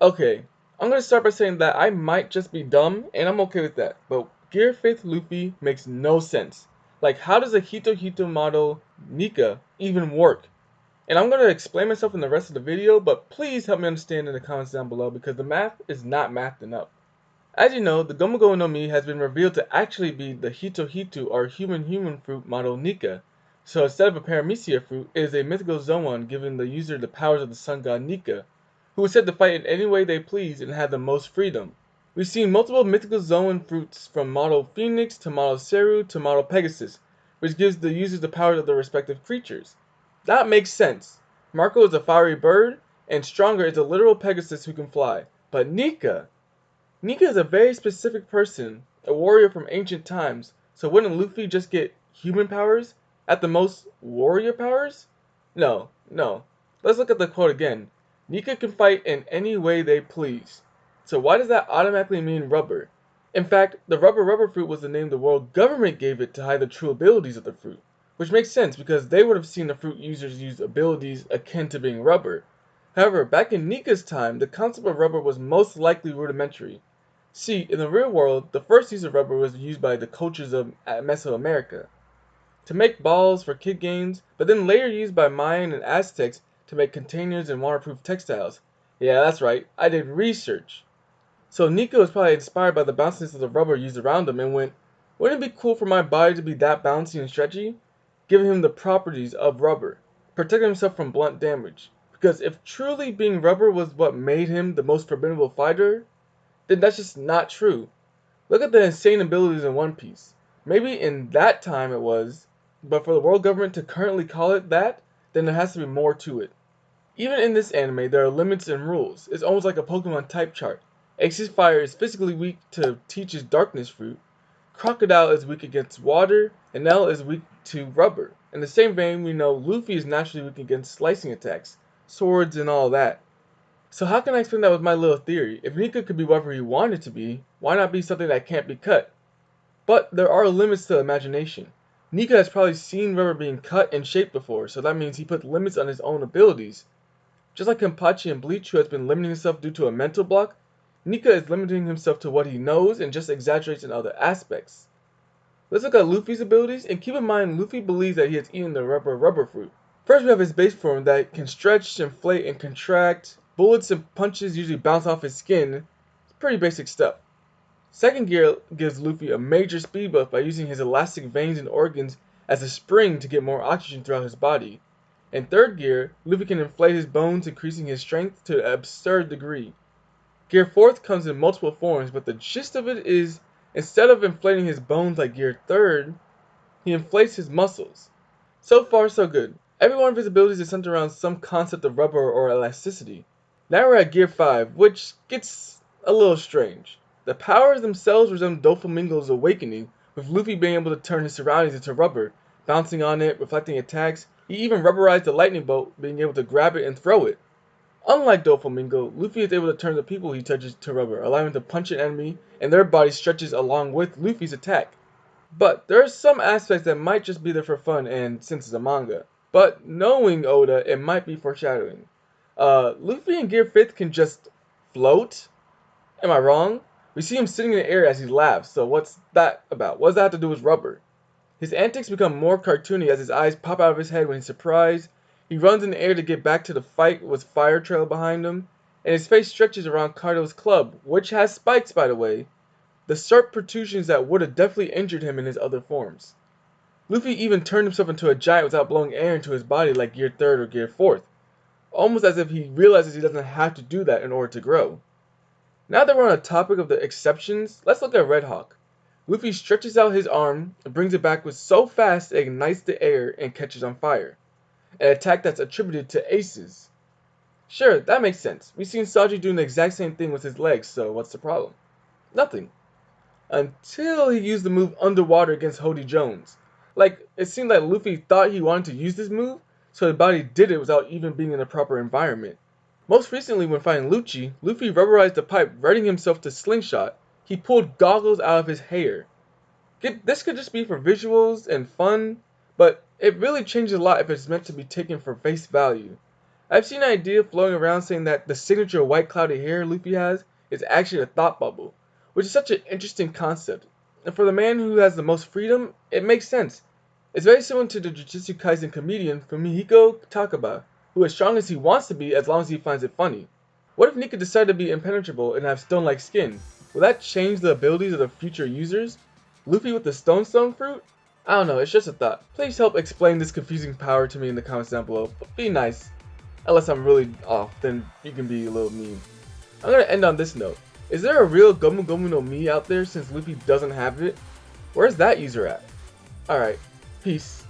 Okay, I'm gonna start by saying that I might just be dumb, and I'm okay with that. But Gear 5th Luffy makes no sense. Like, how does a Hito Hito Model Nika even work? And I'm gonna explain myself in the rest of the video, but please help me understand in the comments down below because the math is not mathing up. As you know, the Gomu Gomu no Mi has been revealed to actually be the Hito Hito or human fruit model Nika. So instead of a paramecia fruit, it is a mythical Zoan giving the user the powers of the sun god Nika, who is said to fight in any way they please and have the most freedom. We've seen multiple mythical Zoan fruits from model Phoenix to model Seru to model Pegasus, which gives the users the powers of their respective creatures. That makes sense. Marco is a fiery bird, and Stronger is a literal Pegasus who can fly. But Nika is a very specific person, a warrior from ancient times, so wouldn't Luffy just get human powers? At the most, warrior powers? No. Let's look at the quote again. Nika can fight in any way they please. So why does that automatically mean rubber? In fact, the rubber fruit was the name the world government gave it to hide the true abilities of the fruit. Which makes sense because they would have seen the fruit users use abilities akin to being rubber. However, back in Nika's time, the concept of rubber was most likely rudimentary. See, in the real world, the first use of rubber was used by the cultures of Mesoamerica to make balls for kid games, but then later used by Mayan and Aztecs to make containers and waterproof textiles. Yeah, that's right, I did research. So Nico was probably inspired by the bounciness of the rubber used around him and went, wouldn't it be cool for my body to be that bouncy and stretchy? Giving him the properties of rubber, protecting himself from blunt damage. Because if truly being rubber was what made him the most formidable fighter, then that's just not true. Look at the insane abilities in One Piece. Maybe in that time it was, but for the world government to currently call it that, then there has to be more to it. Even in this anime, there are limits and rules. It's almost like a Pokemon type chart. Ace's Fire is physically weak to Teach's Darkness fruit, Crocodile is weak against water, and Nell is weak to rubber. In the same vein, we know Luffy is naturally weak against slicing attacks, swords, and all that. So how can I explain that with my little theory? If Nika could be whatever he wanted to be, why not be something that can't be cut? But there are limits to imagination. Nika has probably seen rubber being cut and shaped before, so that means he put limits on his own abilities. Just like Kenpachi and Bleach, who has been limiting himself due to a mental block, Nika is limiting himself to what he knows and just exaggerates in other aspects. Let's look at Luffy's abilities, and keep in mind Luffy believes that he has eaten the rubber fruit. First we have his base form that can stretch, inflate, and contract. Bullets and punches usually bounce off his skin. It's pretty basic stuff. Second gear gives Luffy a major speed buff by using his elastic veins and organs as a spring to get more oxygen throughout his body. In third gear, Luffy can inflate his bones, increasing his strength to an absurd degree. Gear 4th comes in multiple forms, but the gist of it is, instead of inflating his bones like Gear 3rd, he inflates his muscles. So far, so good. Every one of his abilities is centered around some concept of rubber or elasticity. Now we're at Gear 5, which gets a little strange. The powers themselves resemble Doflamingo's awakening, with Luffy being able to turn his surroundings into rubber, bouncing on it, reflecting attacks. He even rubberized the lightning bolt, being able to grab it and throw it. Unlike Doflamingo, Luffy is able to turn the people he touches to rubber, allowing him to punch an enemy, and their body stretches along with Luffy's attack. But there are some aspects that might just be there for fun and since it's a manga. But knowing Oda, it might be foreshadowing. Luffy in Gear 5th can just float? Am I wrong? We see him sitting in the air as he laughs, so what's that about? What does that have to do with rubber? His antics become more cartoony as his eyes pop out of his head when he's surprised. He runs in the air to get back to the fight with fire trail behind him, and his face stretches around Kaido's club, which has spikes by the way, the sharp protrusions that would have definitely injured him in his other forms. Luffy even turned himself into a giant without blowing air into his body like Gear 3rd or Gear 4th, almost as if he realizes he doesn't have to do that in order to grow. Now that we're on the topic of the exceptions, let's look at Red Hawk. Luffy stretches out his arm and brings it back with so fast it ignites the air and catches on fire. An attack that's attributed to aces. Sure, that makes sense. We've seen Sanji doing the exact same thing with his legs, so what's the problem? Nothing. Until he used the move underwater against Hody Jones. Like, it seemed like Luffy thought he wanted to use this move, so his body did it without even being in the proper environment. Most recently when fighting Lucci, Luffy rubberized the pipe, readying himself to slingshot. He pulled goggles out of his hair. This could just be for visuals and fun, but it really changes a lot if it's meant to be taken for face value. I've seen an idea floating around saying that the signature white cloudy hair Luffy has is actually a thought bubble, which is such an interesting concept. And for the man who has the most freedom, it makes sense. It's very similar to the Jujutsu Kaisen comedian Fumihiko Takaba, who is strong as he wants to be as long as he finds it funny. What if Nika decided to be impenetrable and have stone-like skin? Will that change the abilities of the future users? Luffy with the stone fruit? I don't know, it's just a thought. Please help explain this confusing power to me in the comments down below, but be nice. Unless I'm really off, then you can be a little mean. I'm gonna end on this note. Is there a real Gomu Gomu no Mi out there since Luffy doesn't have it? Where's that user at? Alright, peace.